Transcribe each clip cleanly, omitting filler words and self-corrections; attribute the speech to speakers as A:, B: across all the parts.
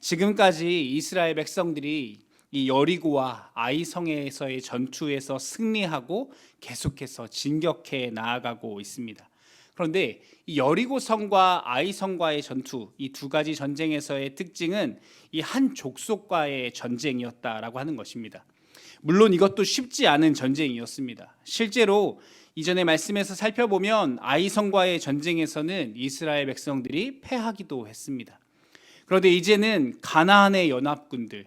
A: 지금까지 이스라엘 백성들이 이 여리고와 아이성에서의 전투에서 승리하고 계속해서 진격해 나아가고 있습니다. 그런데 이 여리고성과 아이성과의 전투, 이 두 가지 전쟁에서의 특징은 이 한 족속과의 전쟁이었다라고 하는 것입니다. 물론 이것도 쉽지 않은 전쟁이었습니다. 실제로 이전의 말씀에서 살펴보면 아이성과의 전쟁에서는 이스라엘 백성들이 패하기도 했습니다. 그런데 이제는 가나안의 연합군들,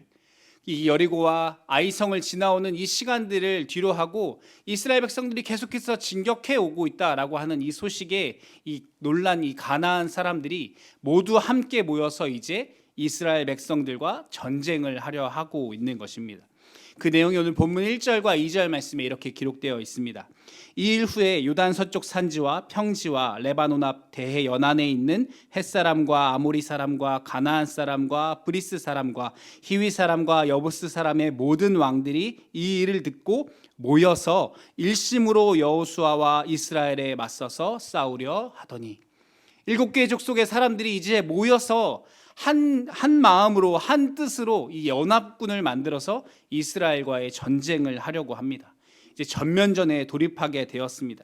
A: 이 여리고와 아이성을 지나오는 이 시간들을 뒤로 하고 이스라엘 백성들이 계속해서 진격해 오고 있다라고 하는 이 소식에 이 놀란 이 가나안 사람들이 모두 함께 모여서 이제 이스라엘 백성들과 전쟁을 하려 하고 있는 것입니다. 그 내용이 오늘 본문 1절과 2절 말씀에 이렇게 기록되어 있습니다. 이 일 후에 요단 서쪽 산지와 평지와 레바논 앞 대해 연안에 있는 헷사람과 아모리 사람과 가나안 사람과 브리스 사람과 히위 사람과 여부스 사람의 모든 왕들이 이 일을 듣고 모여서 일심으로 여호수아와 이스라엘에 맞서서 싸우려 하더니 7개의 족속의 사람들이 이제 모여서 한 마음으로 한 뜻으로 이 연합군을 만들어서 이스라엘과의 전쟁을 하려고 합니다. 이제 전면전에 돌입하게 되었습니다.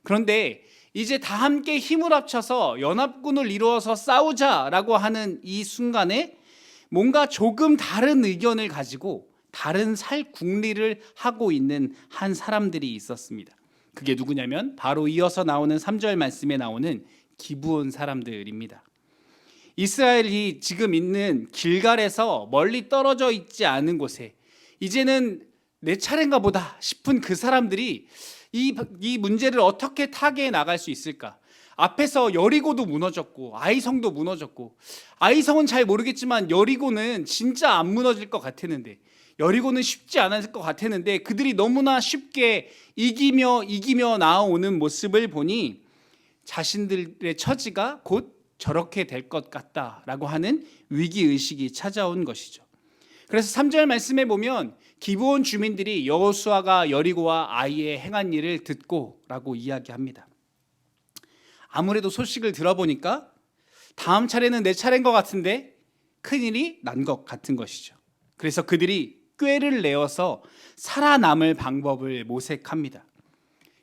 A: 그런데 이제 다 함께 힘을 합쳐서 연합군을 이루어서 싸우자라고 하는 이 순간에 뭔가 조금 다른 의견을 가지고 다른 살 궁리를 하고 있는 한 사람들이 있었습니다. 그게 누구냐면 바로 이어서 나오는 3절 말씀에 나오는 기브온 사람들입니다. 이스라엘이 지금 있는 길갈에서 멀리 떨어져 있지 않은 곳에 이제는 내 차례인가 보다 싶은 그 사람들이 이 문제를 어떻게 타개해 나갈 수 있을까? 앞에서 여리고도 무너졌고 아이성도 무너졌고, 아이성은 잘 모르겠지만 여리고는 진짜 안 무너질 것 같았는데, 여리고는 쉽지 않았을 것 같았는데 그들이 너무나 쉽게 이기며 나아오는 모습을 보니 자신들의 처지가 곧 저렇게 될 것 같다라고 하는 위기의식이 찾아온 것이죠. 그래서 3절 말씀에 보면 기브온 주민들이 여호수아가 여리고와 아이에 행한 일을 듣고 라고 이야기합니다. 아무래도 소식을 들어보니까 다음 차례는 내 차례인 것 같은데 큰일이 난 것 같은 것이죠. 그래서 그들이 꾀를 내어서 살아남을 방법을 모색합니다.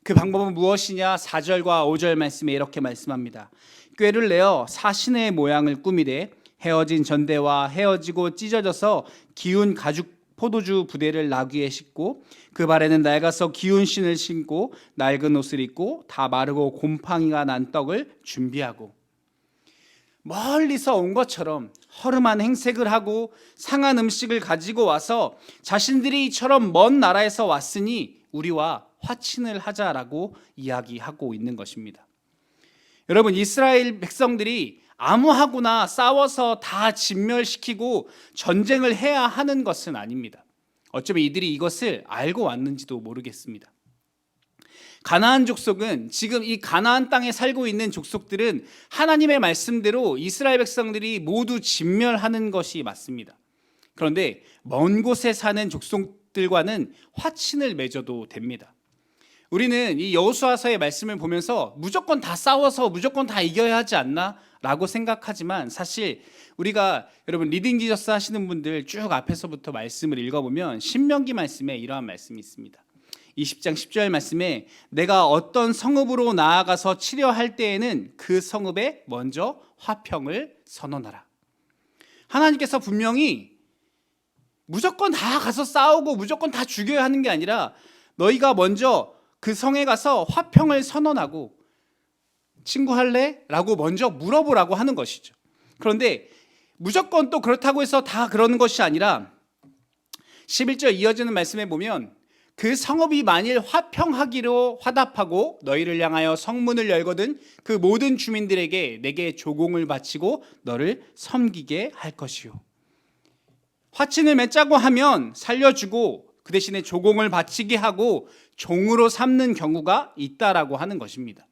A: 그 방법은 무엇이냐? 4절과 5절 말씀에 이렇게 말씀합니다. 꾀를 내어 사신의 모양을 꾸미되 헤어진 전대와 헤어지고 찢어져서 기운 가죽 포도주 부대를 나귀에 싣고 그 발에는 낡아서 기운 신을 신고 낡은 옷을 입고 다 마르고 곰팡이가 난 떡을 준비하고, 멀리서 온 것처럼 허름한 행색을 하고 상한 음식을 가지고 와서 자신들이 이처럼 먼 나라에서 왔으니 우리와 화친을 하자라고 이야기하고 있는 것입니다. 여러분, 이스라엘 백성들이 아무하고나 싸워서 다 진멸시키고 전쟁을 해야 하는 것은 아닙니다. 어쩌면 이들이 이것을 알고 왔는지도 모르겠습니다. 가나안 족속은, 지금 이 가나안 땅에 살고 있는 족속들은 하나님의 말씀대로 이스라엘 백성들이 모두 진멸하는 것이 맞습니다. 그런데 먼 곳에 사는 족속들과는 화친을 맺어도 됩니다. 우리는 이 여호수아서의 말씀을 보면서 무조건 다 싸워서 무조건 다 이겨야 하지 않나? 라고 생각하지만, 사실 우리가, 여러분 리딩 지저스 하시는 분들 쭉 앞에서부터 말씀을 읽어보면 신명기 말씀에 이러한 말씀이 있습니다. 20장 10절 말씀에 내가 어떤 성읍으로 나아가서 치려할 때에는 그 성읍에 먼저 화평을 선언하라. 하나님께서 분명히 무조건 다 가서 싸우고 무조건 다 죽여야 하는 게 아니라 너희가 먼저 그 성에 가서 화평을 선언하고 친구할래? 라고 먼저 물어보라고 하는 것이죠. 그런데 무조건 또 그렇다고 해서 다 그러는 것이 아니라 11절 이어지는 말씀에 보면 그 성읍이 만일 화평하기로 화답하고 너희를 향하여 성문을 열거든 그 모든 주민들에게 내게 조공을 바치고 너를 섬기게 할 것이요. 화친을 맺자고 하면 살려주고 그 대신에 조공을 바치게 하고 종으로 삼는 경우가 있다라고 하는 것입니다.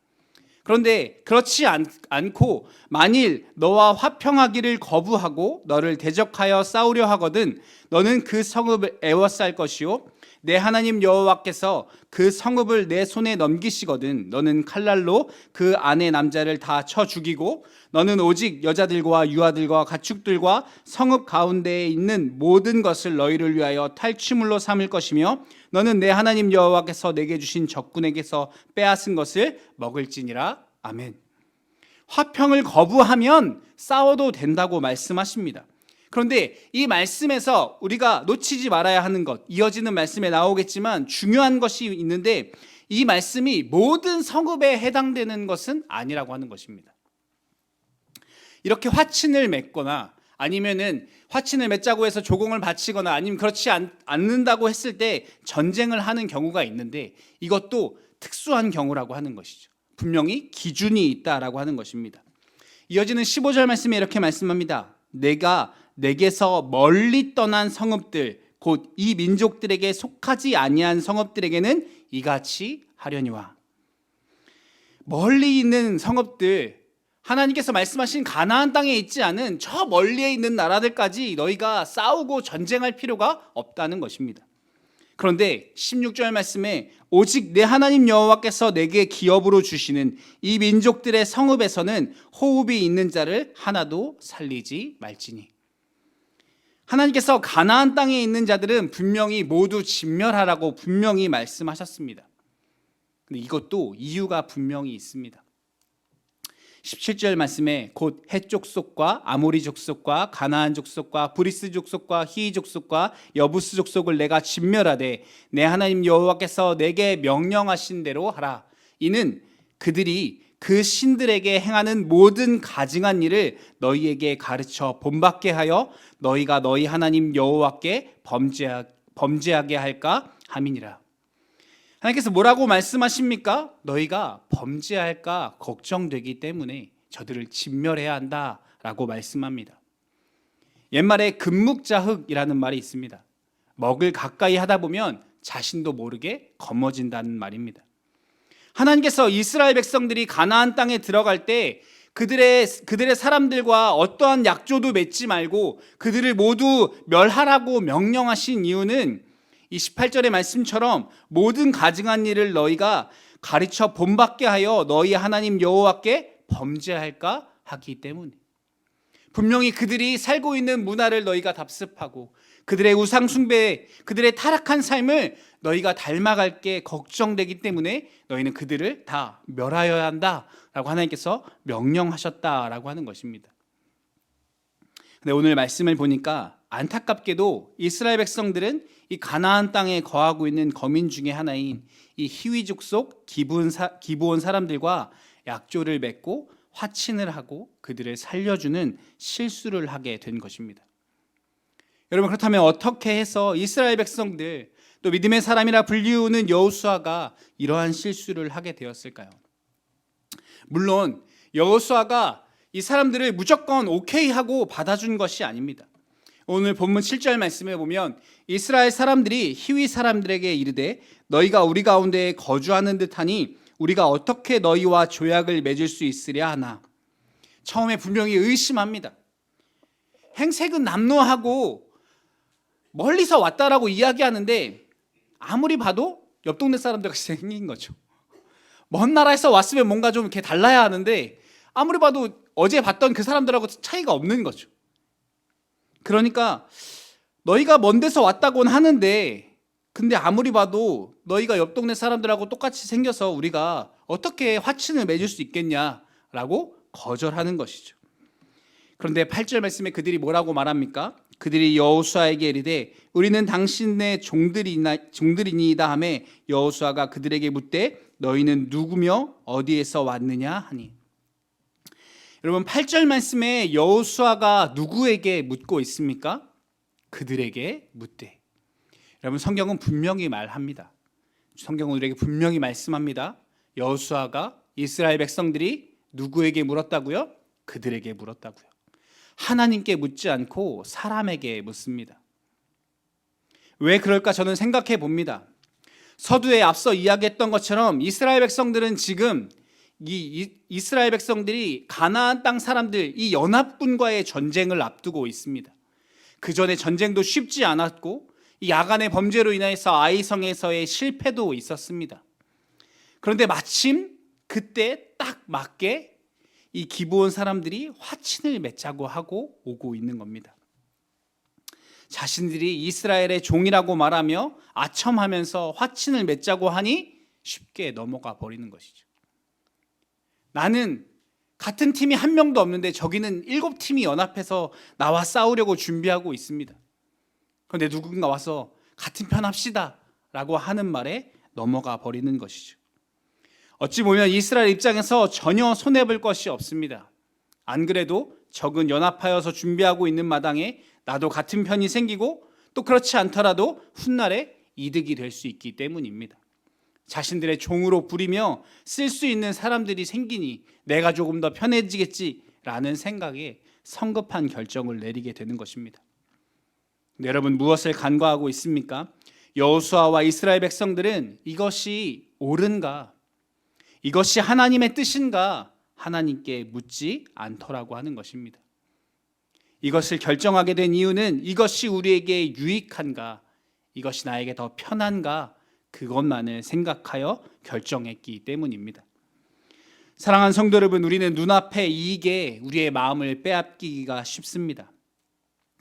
A: 그런데 그렇지 않고 만일 너와 화평하기를 거부하고 너를 대적하여 싸우려 하거든 너는 그 성읍을 에워쌀 것이요 내 하나님 여호와께서 그 성읍을 내 손에 넘기시거든 너는 칼날로 그 안의 남자를 다 쳐 죽이고 너는 오직 여자들과 유아들과 가축들과 성읍 가운데에 있는 모든 것을 너희를 위하여 탈취물로 삼을 것이며 너는 내 하나님 여호와께서 내게 주신 적군에게서 빼앗은 것을 먹을지니라. 아멘. 화평을 거부하면 싸워도 된다고 말씀하십니다. 그런데 이 말씀에서 우리가 놓치지 말아야 하는 것, 이어지는 말씀에 나오겠지만 중요한 것이 있는데 이 말씀이 모든 성읍에 해당되는 것은 아니라고 하는 것입니다. 이렇게 화친을 맺거나 아니면은 화친을 맺자고 해서 조공을 바치거나 아니면 그렇지 않는다고 했을 때 전쟁을 하는 경우가 있는데 이것도 특수한 경우라고 하는 것이죠. 분명히 기준이 있다라고 하는 것입니다. 이어지는 15절 말씀에 이렇게 말씀합니다. 내가 내게서 멀리 떠난 성읍들 곧 이 민족들에게 속하지 아니한 성읍들에게는 이같이 하려니와. 멀리 있는 성읍들, 하나님께서 말씀하신 가나안 땅에 있지 않은 저 멀리에 있는 나라들까지 너희가 싸우고 전쟁할 필요가 없다는 것입니다. 그런데 16절 말씀에 오직 내 하나님 여호와께서 내게 기업으로 주시는 이 민족들의 성읍에서는 호흡이 있는 자를 하나도 살리지 말지니. 하나님께서 가나안 땅에 있는 자들은 분명히 모두 진멸하라고 분명히 말씀하셨습니다. 근데 이것도 이유가 분명히 있습니다. 17절 말씀에 곧 헷 족속과 아모리 족속과 가나안 족속과 브리스 족속과 히위 족속과 여부스 족속을 내가 진멸하되 내 하나님 여호와께서 내게 명령하신 대로 하라. 이는 그들이 그 신들에게 행하는 모든 가증한 일을 너희에게 가르쳐 본받게 하여 너희가 너희 하나님 여호와께 범죄하게 할까 함이니라. 하나님께서 뭐라고 말씀하십니까? 너희가 범죄할까 걱정되기 때문에 저들을 진멸해야 한다라고 말씀합니다. 옛말에 금묵자흑이라는 말이 있습니다. 먹을 가까이 하다 보면 자신도 모르게 검어진다는 말입니다. 하나님께서 이스라엘 백성들이 가나안 땅에 들어갈 때 그들의 사람들과 어떠한 약조도 맺지 말고 그들을 모두 멸하라고 명령하신 이유는 이 18절의 말씀처럼 모든 가증한 일을 너희가 가르쳐 본받게 하여 너희 하나님 여호와께 범죄할까 하기 때문에. 분명히 그들이 살고 있는 문화를 너희가 답습하고 그들의 우상 숭배, 그들의 타락한 삶을 너희가 닮아갈 게 걱정되기 때문에 너희는 그들을 다 멸하여야 한다라고 하나님께서 명령하셨다라고 하는 것입니다. 근데 오늘 말씀을 보니까 안타깝게도 이스라엘 백성들은 이 가나안 땅에 거하고 있는 거민 중에 하나인 이 히위 족속 기브온 사람들과 약조를 맺고 화친을 하고 그들을 살려주는 실수를 하게 된 것입니다. 여러분, 그렇다면 어떻게 해서 이스라엘 백성들 또 믿음의 사람이라 불리우는 여호수아가 이러한 실수를 하게 되었을까요? 물론 여호수아가 이 사람들을 무조건 오케이 하고 받아준 것이 아닙니다. 오늘 본문 7절 말씀에 보면 이스라엘 사람들이 히위 사람들에게 이르되 너희가 우리 가운데에 거주하는 듯하니 우리가 어떻게 너희와 조약을 맺을 수 있으랴 하나. 처음에 분명히 의심합니다. 행색은 남루하고 멀리서 왔다라고 이야기하는데 아무리 봐도 옆 동네 사람들같이 생긴 거죠. 먼 나라에서 왔으면 뭔가 좀 이렇게 달라야 하는데 아무리 봐도 어제 봤던 그 사람들하고 차이가 없는 거죠. 그러니까 너희가 먼 데서 왔다고는 하는데 근데 아무리 봐도 너희가 옆 동네 사람들하고 똑같이 생겨서 우리가 어떻게 화친을 맺을 수 있겠냐라고 거절하는 것이죠. 그런데 8절 말씀에 그들이 뭐라고 말합니까? 그들이 여호수아에게 이르되 우리는 당신의 종들이니이다 하매 여호수아가 그들에게 묻되 너희는 누구며 어디에서 왔느냐 하니. 여러분, 8절 말씀에 여호수아가 누구에게 묻고 있습니까? 그들에게 묻되. 여러분, 성경은 분명히 말합니다. 성경은 우리에게 분명히 말씀합니다. 여호수아가 이스라엘 백성들이 누구에게 물었다고요? 그들에게 물었다고요. 하나님께 묻지 않고 사람에게 묻습니다. 왜 그럴까 저는 생각해 봅니다. 서두에 앞서 이야기했던 것처럼 이스라엘 백성들은 지금 이스라엘 백성들이 가나안 땅 사람들 이 연합군과의 전쟁을 앞두고 있습니다. 그 전에 전쟁도 쉽지 않았고 이 야간의 범죄로 인해서 아이성에서의 실패도 있었습니다. 그런데 마침 그때 딱 맞게 이 기브온 사람들이 화친을 맺자고 하고 오고 있는 겁니다. 자신들이 이스라엘의 종이라고 말하며 아첨하면서 화친을 맺자고 하니 쉽게 넘어가 버리는 것이죠. 나는 같은 팀이 한 명도 없는데 저기는 7팀이 연합해서 나와 싸우려고 준비하고 있습니다. 그런데 누군가 와서 같은 편 합시다 라고 하는 말에 넘어가 버리는 것이죠. 어찌 보면 이스라엘 입장에서 전혀 손해볼 것이 없습니다. 안 그래도 적은 연합하여서 준비하고 있는 마당에 나도 같은 편이 생기고 또 그렇지 않더라도 훗날에 이득이 될 수 있기 때문입니다. 자신들의 종으로 부리며 쓸 수 있는 사람들이 생기니 내가 조금 더 편해지겠지라는 생각에 성급한 결정을 내리게 되는 것입니다. 여러분, 무엇을 간과하고 있습니까? 여호수아와 이스라엘 백성들은 이것이 옳은가, 이것이 하나님의 뜻인가 하나님께 묻지 않더라고 하는 것입니다. 이것을 결정하게 된 이유는 이것이 우리에게 유익한가, 이것이 나에게 더 편한가, 그것만을 생각하여 결정했기 때문입니다. 사랑하는 성도 여러분, 우리는 눈앞의 이익에 우리의 마음을 빼앗기기가 쉽습니다.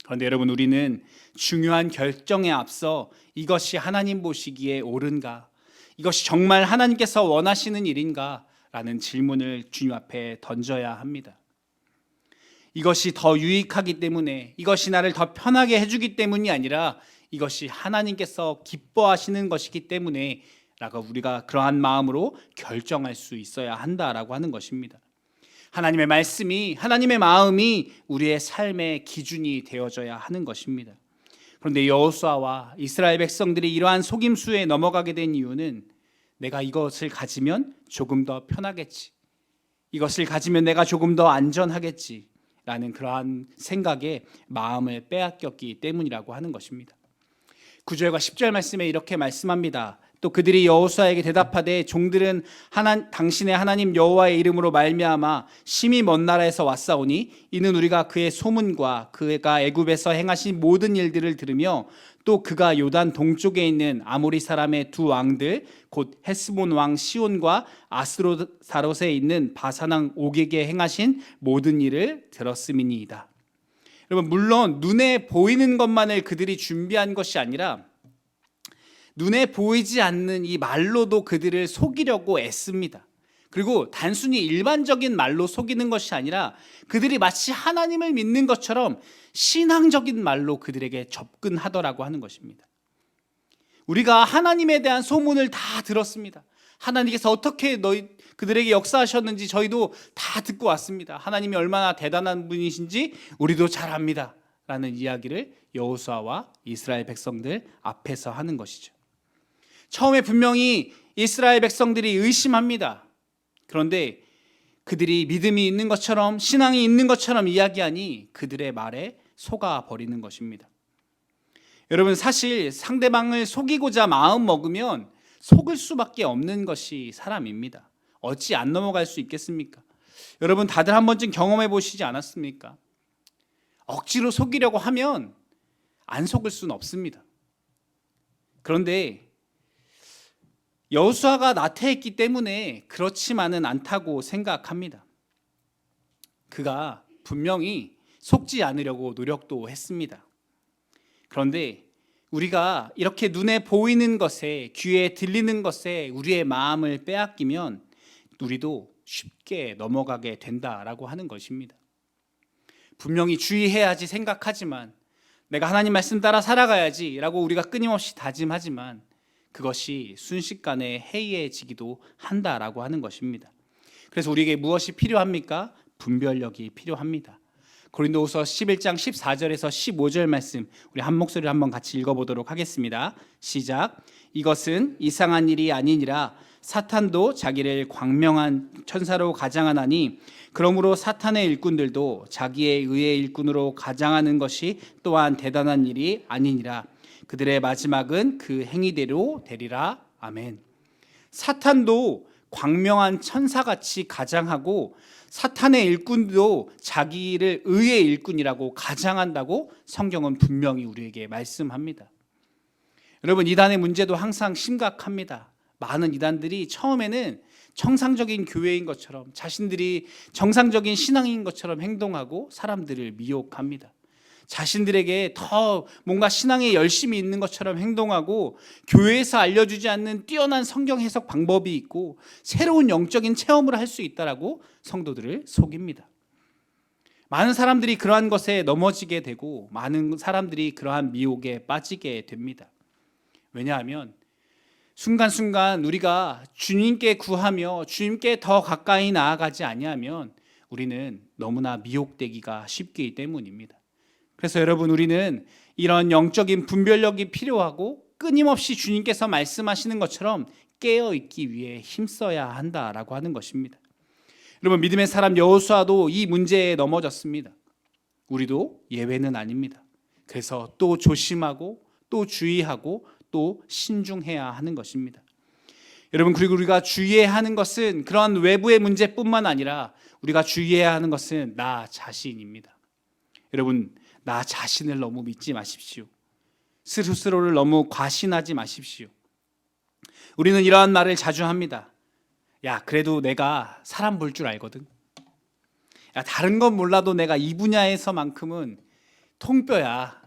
A: 그런데 여러분, 우리는 중요한 결정에 앞서 이것이 하나님 보시기에 옳은가, 이것이 정말 하나님께서 원하시는 일인가 라는 질문을 주님 앞에 던져야 합니다. 이것이 더 유익하기 때문에, 이것이 나를 더 편하게 해주기 때문이 아니라 이것이 하나님께서 기뻐하시는 것이기 때문에 라고 우리가 그러한 마음으로 결정할 수 있어야 한다라고 하는 것입니다. 하나님의 말씀이, 하나님의 마음이 우리의 삶의 기준이 되어져야 하는 것입니다. 그런데 여호수아와 이스라엘 백성들이 이러한 속임수에 넘어가게 된 이유는 내가 이것을 가지면 조금 더 편하겠지, 이것을 가지면 내가 조금 더 안전하겠지 라는 그러한 생각에 마음을 빼앗겼기 때문이라고 하는 것입니다. 9절과 10절 말씀에 이렇게 말씀합니다. 또 그들이 여호수아에게 대답하되 종들은 당신의 하나님 여호와의 이름으로 말미암아 심히 먼 나라에서 왔사오니 이는 우리가 그의 소문과 그가 애굽에서 행하신 모든 일들을 들으며 또 그가 요단 동쪽에 있는 아모리 사람의 두 왕들 곧 헤스본 왕 시온과 아스로다롯에 있는 바산 왕 옥에게 행하신 모든 일을 들었음이니이다. 여러분, 물론 눈에 보이는 것만을 그들이 준비한 것이 아니라 눈에 보이지 않는 이 말로도 그들을 속이려고 애씁니다. 그리고 단순히 일반적인 말로 속이는 것이 아니라 그들이 마치 하나님을 믿는 것처럼 신앙적인 말로 그들에게 접근하더라고 하는 것입니다. 우리가 하나님에 대한 소문을 다 들었습니다. 하나님께서 어떻게 그들에게 역사하셨는지 저희도 다 듣고 왔습니다. 하나님이 얼마나 대단한 분이신지 우리도 잘 압니다 라는 이야기를 여호수아와 이스라엘 백성들 앞에서 하는 것이죠. 처음에 분명히 이스라엘 백성들이 의심합니다. 그런데 그들이 믿음이 있는 것처럼, 신앙이 있는 것처럼 이야기하니 그들의 말에 속아 버리는 것입니다. 여러분, 사실 상대방을 속이고자 마음 먹으면 속을 수밖에 없는 것이 사람입니다. 어찌 안 넘어갈 수 있겠습니까? 여러분, 다들 한 번쯤 경험해 보시지 않았습니까? 억지로 속이려고 하면 안 속을 수는 없습니다. 그런데 여호수아가 나태했기 때문에 그렇지만은 않다고 생각합니다. 그가 분명히 속지 않으려고 노력도 했습니다. 그런데 우리가 이렇게 눈에 보이는 것에, 귀에 들리는 것에 우리의 마음을 빼앗기면 우리도 쉽게 넘어가게 된다라고 하는 것입니다. 분명히 주의해야지 생각하지만, 내가 하나님 말씀 따라 살아가야지 라고 우리가 끊임없이 다짐하지만 그것이 순식간에 해이해지기도 한다라고 하는 것입니다. 그래서 우리에게 무엇이 필요합니까? 분별력이 필요합니다. 고린도후서 11장 14절에서 15절 말씀, 우리 한 목소리로 한번 같이 읽어보도록 하겠습니다. 시작. 이것은 이상한 일이 아니니라 사탄도 자기를 광명한 천사로 가장하나니 그러므로 사탄의 일꾼들도 자기의 의의 일꾼으로 가장하는 것이 또한 대단한 일이 아니니라. 그들의 마지막은 그 행위대로 되리라. 아멘. 사탄도 광명한 천사같이 가장하고 사탄의 일꾼도 자기를 의의 일꾼이라고 가장한다고 성경은 분명히 우리에게 말씀합니다. 여러분, 이단의 문제도 항상 심각합니다. 많은 이단들이 처음에는 정상적인 교회인 것처럼, 자신들이 정상적인 신앙인 것처럼 행동하고 사람들을 미혹합니다. 자신들에게 더 뭔가 신앙에 열심히 있는 것처럼 행동하고, 교회에서 알려주지 않는 뛰어난 성경 해석 방법이 있고 새로운 영적인 체험을 할 수 있다라고 성도들을 속입니다. 많은 사람들이 그러한 것에 넘어지게 되고 많은 사람들이 그러한 미혹에 빠지게 됩니다. 왜냐하면 순간순간 우리가 주님께 구하며 주님께 더 가까이 나아가지 아니하면 우리는 너무나 미혹되기가 쉽기 때문입니다. 그래서 여러분, 우리는 이런 영적인 분별력이 필요하고 끊임없이 주님께서 말씀하시는 것처럼 깨어있기 위해 힘써야 한다라고 하는 것입니다. 여러분, 믿음의 사람 여호수아도 이 문제에 넘어졌습니다. 우리도 예외는 아닙니다. 그래서 또 조심하고 또 주의하고 또 신중해야 하는 것입니다. 여러분, 그리고 우리가 주의해야 하는 것은 그런 외부의 문제뿐만 아니라 우리가 주의해야 하는 것은 나 자신입니다. 여러분, 나 자신을 너무 믿지 마십시오. 스스로를 너무 과신하지 마십시오. 우리는 이러한 말을 자주 합니다. 야, 그래도 내가 사람 볼 줄 알거든. 야, 다른 건 몰라도 내가 이 분야에서만큼은 통뼈야.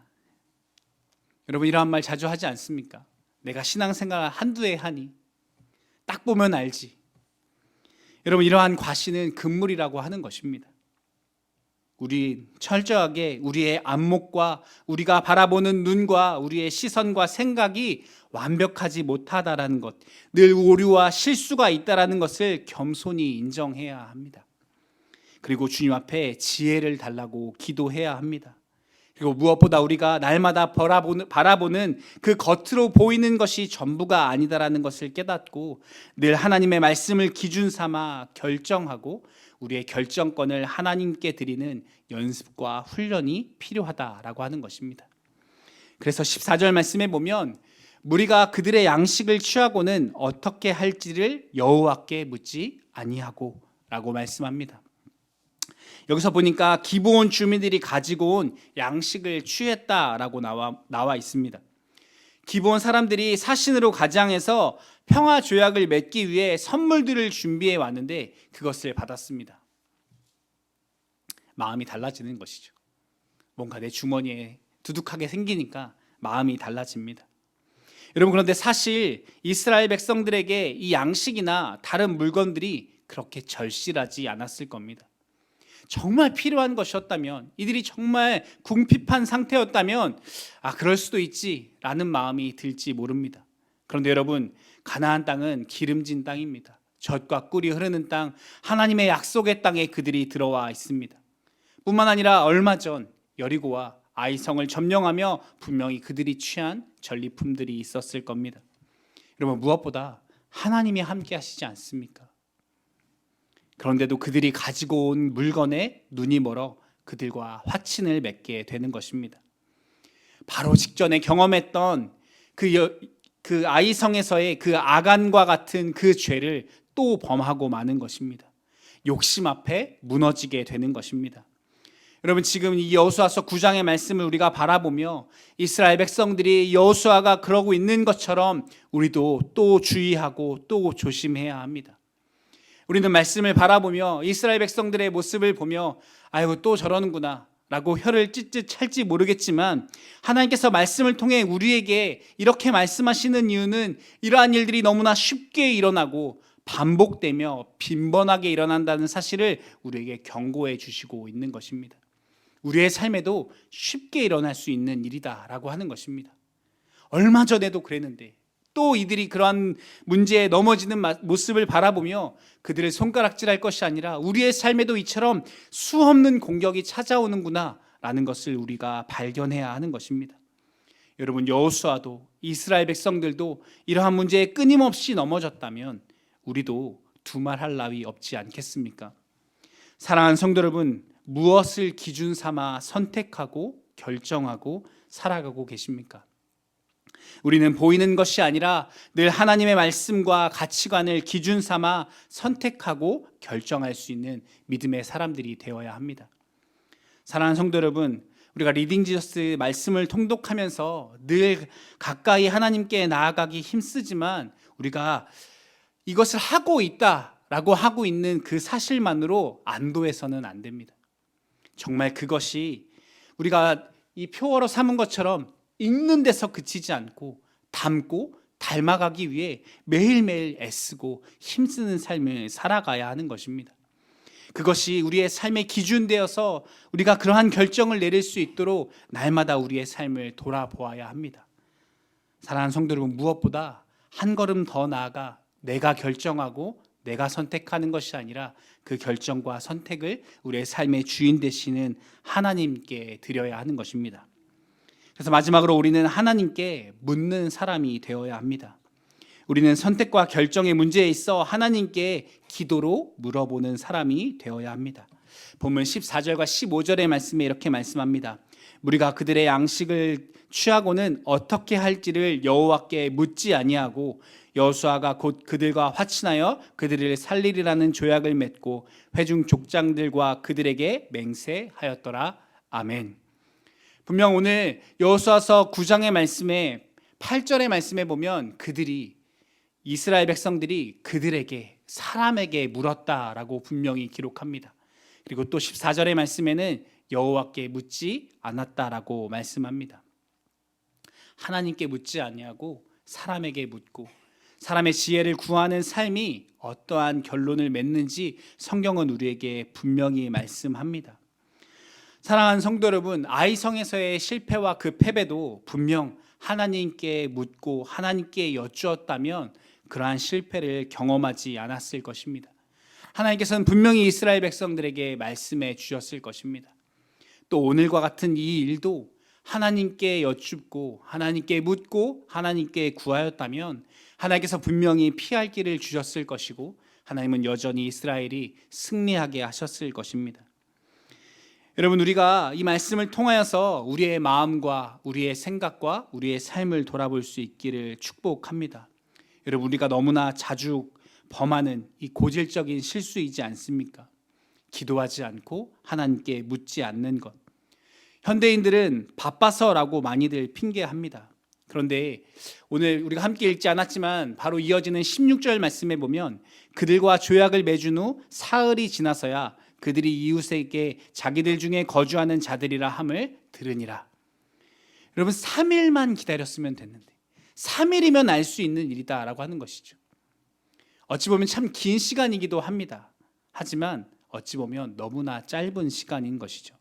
A: 여러분, 이러한 말 자주 하지 않습니까? 내가 신앙생활 한두 해 하니 딱 보면 알지. 여러분, 이러한 과신은 금물이라고 하는 것입니다. 우리 철저하게 우리의 안목과 우리가 바라보는 눈과 우리의 시선과 생각이 완벽하지 못하다라는 것, 늘 오류와 실수가 있다라는 것을 겸손히 인정해야 합니다. 그리고 주님 앞에 지혜를 달라고 기도해야 합니다. 그리고 무엇보다 우리가 날마다 바라보는 그 겉으로 보이는 것이 전부가 아니다라는 것을 깨닫고 늘 하나님의 말씀을 기준 삼아 결정하고 우리의 결정권을 하나님께 드리는 연습과 훈련이 필요하다라고 하는 것입니다. 그래서 14절 말씀에 보면 무리가 그들의 양식을 취하고는 어떻게 할지를 여호와께 묻지 아니하고 라고 말씀합니다. 여기서 보니까 기브온 주민들이 가지고 온 양식을 취했다라고 나와 있습니다. 기브온 사람들이 사신으로 가장해서 평화 조약을 맺기 위해 선물들을 준비해 왔는데 그것을 받았습니다. 마음이 달라지는 것이죠. 뭔가 내 주머니에 두둑하게 생기니까 마음이 달라집니다. 여러분, 그런데 사실 이스라엘 백성들에게 이 양식이나 다른 물건들이 그렇게 절실하지 않았을 겁니다. 정말 필요한 것이었다면, 이들이 정말 궁핍한 상태였다면 그럴 수도 있지라는 마음이 들지 모릅니다. 그런데 여러분, 가나안 땅은 기름진 땅입니다. 젖과 꿀이 흐르는 땅, 하나님의 약속의 땅에 그들이 들어와 있습니다. 뿐만 아니라 얼마 전 여리고와 아이성을 점령하며 분명히 그들이 취한 전리품들이 있었을 겁니다. 여러분, 무엇보다 하나님이 함께 하시지 않습니까? 그런데도 그들이 가지고 온 물건에 눈이 멀어 그들과 화친을 맺게 되는 것입니다. 바로 직전에 경험했던 그 아이성에서의 그 아간과 같은 그 죄를 또 범하고 마는 것입니다. 욕심 앞에 무너지게 되는 것입니다. 여러분, 지금 이 여호수아서 9장의 말씀을 우리가 바라보며 이스라엘 백성들이 여호수아가 그러고 있는 것처럼 우리도 또 주의하고 또 조심해야 합니다. 우리는 말씀을 바라보며 이스라엘 백성들의 모습을 보며 아이고 또 저러는구나 라고 혀를 찢찢 찰지 모르겠지만, 하나님께서 말씀을 통해 우리에게 이렇게 말씀하시는 이유는 이러한 일들이 너무나 쉽게 일어나고 반복되며 빈번하게 일어난다는 사실을 우리에게 경고해 주시고 있는 것입니다. 우리의 삶에도 쉽게 일어날 수 있는 일이다라고 하는 것입니다. 얼마 전에도 그랬는데 또 이들이 그러한 문제에 넘어지는 모습을 바라보며 그들을 손가락질할 것이 아니라 우리의 삶에도 이처럼 수없는 공격이 찾아오는구나 라는 것을 우리가 발견해야 하는 것입니다. 여러분, 여호수아도 이스라엘 백성들도 이러한 문제에 끊임없이 넘어졌다면 우리도 두말할 나위 없지 않겠습니까? 사랑하는 성도 여러분, 무엇을 기준 삼아 선택하고 결정하고 살아가고 계십니까? 우리는 보이는 것이 아니라 늘 하나님의 말씀과 가치관을 기준 삼아 선택하고 결정할 수 있는 믿음의 사람들이 되어야 합니다. 사랑하는 성도 여러분, 우리가 리딩 지저스 말씀을 통독하면서 늘 가까이 하나님께 나아가기 힘쓰지만 우리가 이것을 하고 있다라고 하고 있는 그 사실만으로 안도해서는 안 됩니다. 정말 그것이 우리가 이 표어로 삼은 것처럼 읽는 데서 그치지 않고 담고 닮아가기 위해 매일매일 애쓰고 힘쓰는 삶을 살아가야 하는 것입니다. 그것이 우리의 삶의 기준 되어서 우리가 그러한 결정을 내릴 수 있도록 날마다 우리의 삶을 돌아보아야 합니다. 사랑하는 성도 여러분, 무엇보다 한 걸음 더 나아가 내가 결정하고 내가 선택하는 것이 아니라 그 결정과 선택을 우리의 삶의 주인 되시는 하나님께 드려야 하는 것입니다. 그래서 마지막으로 우리는 하나님께 묻는 사람이 되어야 합니다. 우리는 선택과 결정의 문제에 있어 하나님께 기도로 물어보는 사람이 되어야 합니다. 본문 14절과 15절의 말씀에 이렇게 말씀합니다. 우리가 그들의 양식을 취하고는 어떻게 할지를 여호와께 묻지 아니하고 여호수아가 곧 그들과 화친하여 그들을 살리리라는 조약을 맺고 회중 족장들과 그들에게 맹세하였더라. 아멘. 분명 오늘 여호수아서 9장의 말씀에 8절의 말씀에 보면 이스라엘 백성들이 그들에게 사람에게 물었다라고 분명히 기록합니다. 그리고 또 14절의 말씀에는 여호와께 묻지 않았다라고 말씀합니다. 하나님께 묻지 아니하고 사람에게 묻고 사람의 지혜를 구하는 삶이 어떠한 결론을 맺는지 성경은 우리에게 분명히 말씀합니다. 사랑하는 성도 여러분, 아이성에서의 실패와 그 패배도 분명 하나님께 묻고 하나님께 여쭈었다면 그러한 실패를 경험하지 않았을 것입니다. 하나님께서는 분명히 이스라엘 백성들에게 말씀해 주셨을 것입니다. 또 오늘과 같은 이 일도 하나님께 여쭙고 하나님께 묻고 하나님께 구하였다면 하나님께서 분명히 피할 길을 주셨을 것이고 하나님은 여전히 이스라엘이 승리하게 하셨을 것입니다. 여러분, 우리가 이 말씀을 통하여서 우리의 마음과 우리의 생각과 우리의 삶을 돌아볼 수 있기를 축복합니다. 여러분, 우리가 너무나 자주 범하는 이 고질적인 실수이지 않습니까? 기도하지 않고 하나님께 묻지 않는 것. 현대인들은 바빠서라고 많이들 핑계합니다. 그런데 오늘 우리가 함께 읽지 않았지만 바로 이어지는 16절 말씀에 보면 그들과 조약을 맺은 후 사흘이 지나서야 그들이 이웃에게 자기들 중에 거주하는 자들이라 함을 들으니라. 여러분, 3일만 기다렸으면 됐는데 3일이면 알 수 있는 일이다라고 하는 것이죠. 어찌 보면 참 긴 시간이기도 합니다. 하지만 어찌 보면 너무나 짧은 시간인 것이죠.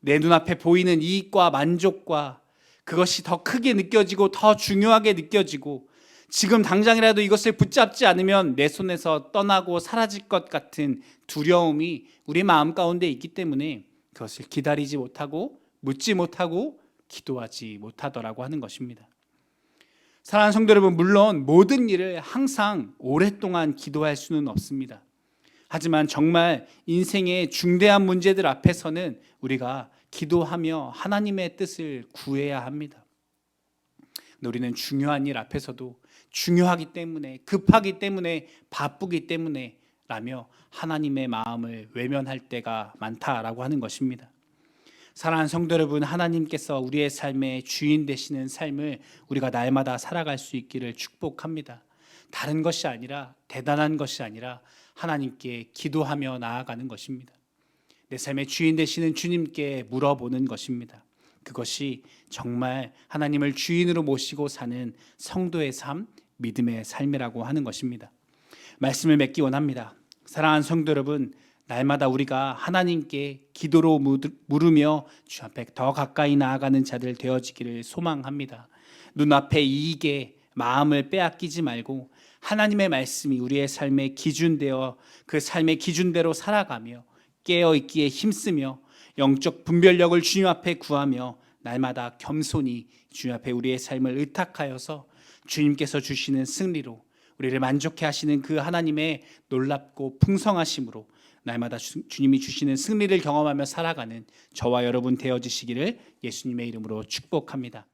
A: 내 눈앞에 보이는 이익과 만족과 그것이 더 크게 느껴지고 더 중요하게 느껴지고 지금 당장이라도 이것을 붙잡지 않으면 내 손에서 떠나고 사라질 것 같은 두려움이 우리 마음 가운데 있기 때문에 그것을 기다리지 못하고 묻지 못하고 기도하지 못하더라고 하는 것입니다. 사랑하는 성도 여러분, 물론 모든 일을 항상 오랫동안 기도할 수는 없습니다. 하지만 정말 인생의 중대한 문제들 앞에서는 우리가 기도하며 하나님의 뜻을 구해야 합니다. 우리는 중요한 일 앞에서도 중요하기 때문에, 급하기 때문에, 바쁘기 때문에 라며 하나님의 마음을 외면할 때가 많다라고 하는 것입니다. 사랑하는 성도 여러분, 하나님께서 우리의 삶의 주인 되시는 삶을 우리가 날마다 살아갈 수 있기를 축복합니다. 다른 것이 아니라, 대단한 것이 아니라 하나님께 기도하며 나아가는 것입니다. 내 삶의 주인 되시는 주님께 물어보는 것입니다. 그것이 정말 하나님을 주인으로 모시고 사는 성도의 삶, 믿음의 삶이라고 하는 것입니다. 말씀을 맺기 원합니다. 사랑하는 성도 여러분, 날마다 우리가 하나님께 기도로 물으며 주 앞에 더 가까이 나아가는 자들 되어지기를 소망합니다. 눈앞의 이익에 마음을 빼앗기지 말고 하나님의 말씀이 우리의 삶의 기준되어 그 삶의 기준대로 살아가며 깨어있기에 힘쓰며 영적 분별력을 주님 앞에 구하며 날마다 겸손히 주님 앞에 우리의 삶을 의탁하여서 주님께서 주시는 승리로 우리를 만족해 하시는 그 하나님의 놀랍고 풍성하심으로 날마다 주님이 주시는 승리를 경험하며 살아가는 저와 여러분 되어지시기를 예수님의 이름으로 축복합니다.